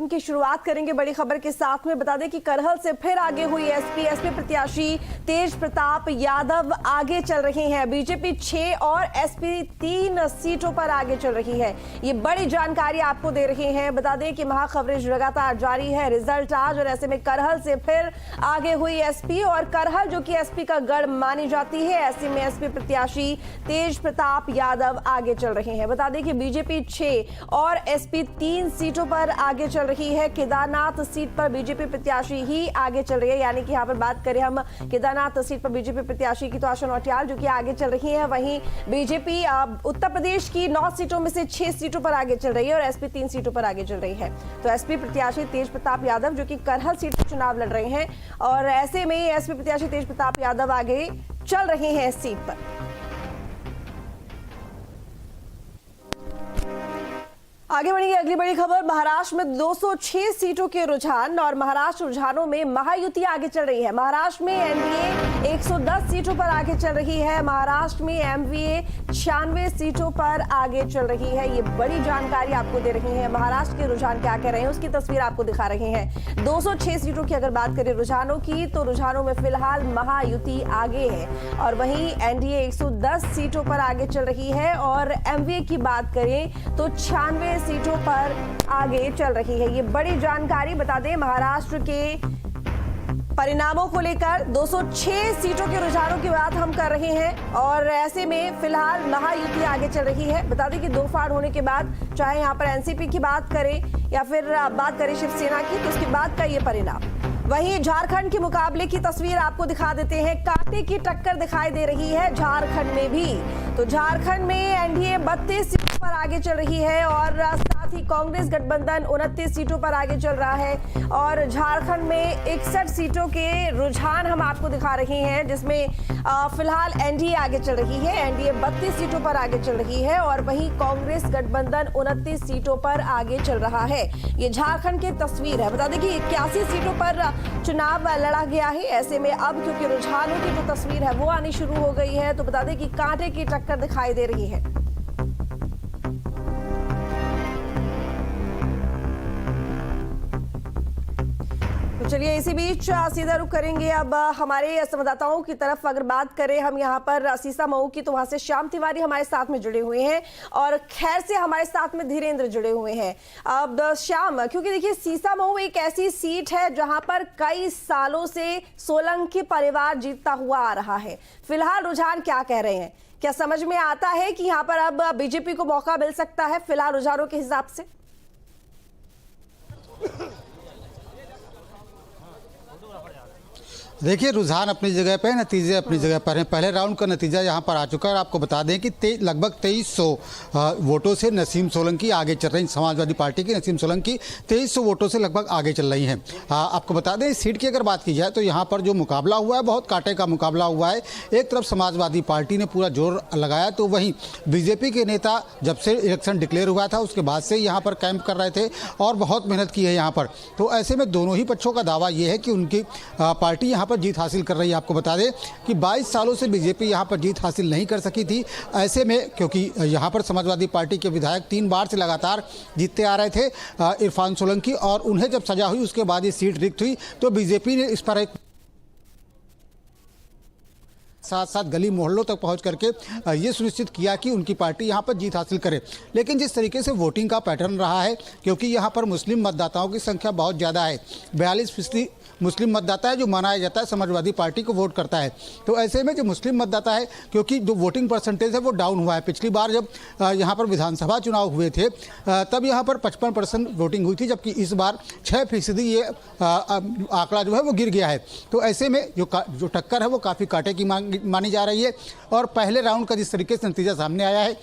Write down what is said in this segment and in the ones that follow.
Bulletin की शुरुआत करेंगे बड़ी खबर के साथ में। बता दें कि करहल से फिर आगे हुई एसपी प्रत्याशी तेज प्रताप यादव आगे चल रही हैं। बीजेपी 6 और एसपी 3 सीटों पर आगे चल रही है। ये बड़ी जानकारी आपको दे रहे हैं। बता दें कि महाखबरें लगातार जारी है। रिजल्ट आज, और ऐसे में करहल से फिर आगे हुई एसपी, और करहल जो कि एसपी का गढ़ मानी जाती है, ऐसे में एसपी प्रत्याशी तेज प्रताप यादव आगे चल रहे हैं। बता दें कि बीजेपी 6 और एसपी 3 सीटों पर आगे चल रही है। केदारनाथ सीट पर बीजेपी प्रत्याशी ही आगे चल रही है, यानी कि यहाँ पर बात करें हम केदारनाथ सीट पर बीजेपी प्रत्याशी की तो आशा नौटियाल जो कि आगे चल रही है। वहीं बीजेपी उत्तर प्रदेश की 9 सीटों में से 6 सीटों पर आगे चल रही है और एसपी 3 सीटों पर आगे चल रही है। तो एसपी प्रत्याशी तेज प्रताप यादव जो कि करहल सीट पर चुनाव लड़ रहे हैं, और ऐसे में एसपी प्रत्याशी तेज प्रताप यादव आगे चल रहे हैं इस सीट पर। आगे बढ़ेंगे अगली बड़ी खबर। महाराष्ट्र में 206 सीटों के रुझान, और महाराष्ट्र रुझानों में महायुति आगे चल रही है। महाराष्ट्र में एनडीए 110 सीटों पर आगे चल रही है। महाराष्ट्र में एमवीए 96 सीटों पर आगे चल रही है। ये बड़ी जानकारी आपको दे रही है। महाराष्ट्र के रुझान क्या कह रहे हैं उसकी तस्वीर आपको दिखा रहे हैं। 206 सीटों की अगर बात करें रुझानों की, तो रुझानों में फिलहाल महायुति आगे है, और वहीं एनडीए 110 सीटों पर आगे चल रही है, और एमवीए की बात करें तो 96 सीटों पर आगे चल रही है। ये बड़ी जानकारी। बता दें महाराष्ट्र के परिणामों को लेकर 206 सीटों के रुझानों की बात हम कर रहे हैं, और ऐसे में फिलहाल महायुति आगे चल रही है। बता दें कि 2 फाड़ होने के बाद, चाहे यहां पर एनसीपी की बात करें या फिर बात करें शिवसेना की, तो उसके बाद का ये परिणाम। वहीं झारखंड के मुकाबले की तस्वीर आपको दिखा देते हैं। कांटे की टक्कर दिखाई दे रही है झारखंड में भी। तो झारखंड में एनडीए 32 सीटों पर आगे चल रही है, और साथ ही कांग्रेस गठबंधन 29 सीटों पर आगे चल रहा है। और झारखंड में 61 सीटों के रुझान हम आपको दिखा रहे हैं, जिसमें फिलहाल एनडीए आगे चल रही है। एनडीए 32 सीटों पर आगे चल रही है, और वहीं कांग्रेस गठबंधन 29 सीटों पर आगे चल रहा है। ये झारखंड की तस्वीर है। बता दें कि 81 सीटों पर चुनाव लड़ा गया है। ऐसे में अब क्योंकि रुझानों की जो तस्वीर है वो आनी शुरू हो गई है, तो बता दें कि कांटे की टक्कर दिखाई दे रही है। तो चलिए इसी बीच सीधा रुख करेंगे अब हमारे संवाददाताओं की तरफ। अगर बात करें हम यहाँ पर सीसा मऊ की, तो वहां से श्याम तिवारी हमारे साथ में जुड़े हुए हैं, और खैर से हमारे साथ में धीरेन्द्र जुड़े हुए हैं। अब श्याम, क्योंकि देखिए सीसा मऊ एक ऐसी सीट है जहां पर कई सालों से सोलंकी परिवार जीतता हुआ आ रहा है। फिलहाल रुझान क्या कह रहे हैं? क्या समझ में आता है कि यहाँ पर अब बीजेपी को मौका मिल सकता है फिलहाल रुझानों के हिसाब से? देखिए, रुझान अपनी जगह पे, नतीजे अपनी जगह पर हैं। पहले राउंड का नतीजा यहाँ पर आ चुका है, और आपको बता दें कि लगभग 2300 वोटों से नसीम सोलंकी आगे चल रही हैं। समाजवादी पार्टी की नसीम सोलंकी 2300 वोटों से लगभग आगे चल रही हैं। आपको बता दें, इस सीट की अगर बात की जाए तो यहाँ पर जो मुकाबला हुआ है, बहुत कांटे का मुकाबला हुआ है। एक तरफ समाजवादी पार्टी ने पूरा जोर लगाया, तो वहीं बीजेपी के नेता जब से इलेक्शन डिक्लेयर हुआ था उसके बाद से यहाँ पर कैंप कर रहे थे और बहुत मेहनत की है यहाँ पर। तो ऐसे में दोनों ही पक्षों का दावा ये है कि उनकी पार्टी यहाँ जीत हासिल कर रही है। आपको बता दें कि 22 सालों से बीजेपी यहां पर जीत हासिल नहीं कर सकी थी। ऐसे में क्योंकि यहां पर समाजवादी पार्टी के विधायक 3 बार से लगातार जीतते आ रहे थे, इरफान सोलंकी, और उन्हें जब सजा हुई उसके बाद ये सीट रिक्त हुई, तो बीजेपी ने इस पर एक साथ साथ गली मोहल्लों तक पहुंच करके ये सुनिश्चित किया कि उनकी पार्टी यहां पर जीत हासिल करे। लेकिन जिस तरीके से वोटिंग का पैटर्न रहा है, क्योंकि यहां पर मुस्लिम मतदाताओं की संख्या बहुत ज़्यादा है, 42% मुस्लिम मतदाता है जो माना जाता है समाजवादी पार्टी को वोट करता है। तो ऐसे में जो मुस्लिम मतदाता है, क्योंकि जो वोटिंग परसेंटेज है वो डाउन हुआ है। पिछली बार जब यहाँ पर विधानसभा चुनाव हुए थे तब यहाँ पर 55% वोटिंग हुई थी, जबकि इस बार 6% ये आंकड़ा जो है वो गिर गया है। तो ऐसे में जो टक्कर है वो काफ़ी कांटे की मानी जा रही है। और पहले राउंड का जिस तरीके से नतीजा सामने आया है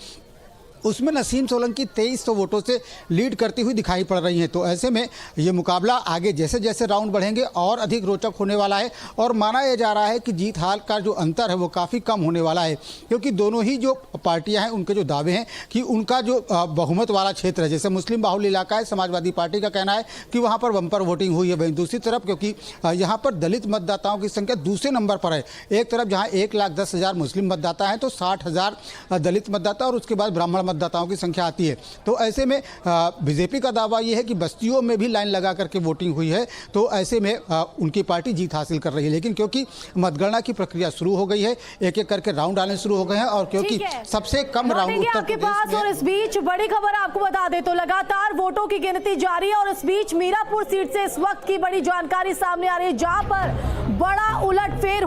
उसमें नसीम सोलंकी 2300 वोटों से लीड करती हुई दिखाई पड़ रही हैं। तो ऐसे में ये मुकाबला आगे जैसे जैसे राउंड बढ़ेंगे और अधिक रोचक होने वाला है, और माना यह जा रहा है कि जीत हार का जो अंतर है वो काफ़ी कम होने वाला है, क्योंकि दोनों ही जो पार्टियां हैं उनके जो दावे हैं कि उनका जो बहुमत वाला क्षेत्र है, जैसे मुस्लिम बाहुल इलाका है, समाजवादी पार्टी का कहना है कि वहाँ पर बम्पर वोटिंग हुई है। वहीं दूसरी तरफ क्योंकि यहाँ पर दलित मतदाताओं की संख्या दूसरे नंबर पर है, एक तरफ जहाँ 1,10,000 मुस्लिम मतदाता हैं तो 60,000 दलित मतदाता और उसके बाद ब्राह्मण मतदाताओं की संख्या आती है। तो ऐसे में बीजेपी का दावा यह है कि बस्तियों में भी लाइन लगा करके वोटिंग हुई है, तो ऐसे में उनकी पार्टी जीत हासिल कर रही है। लेकिन क्योंकि मतगणना की प्रक्रिया शुरू हो गई है, एक एक करके राउंड आने शुरू हो गए हैं और क्योंकि सबसे कम राउंड उत्तर आपके पास। और इस बीच बड़ी खबर आपको बता दे तो लगातार वोटों की गिनती जारी है और इस बीच मीरापुर सीट से इस वक्त की बड़ी जानकारी सामने आ रही है, जहां पर बड़ा उलटफेर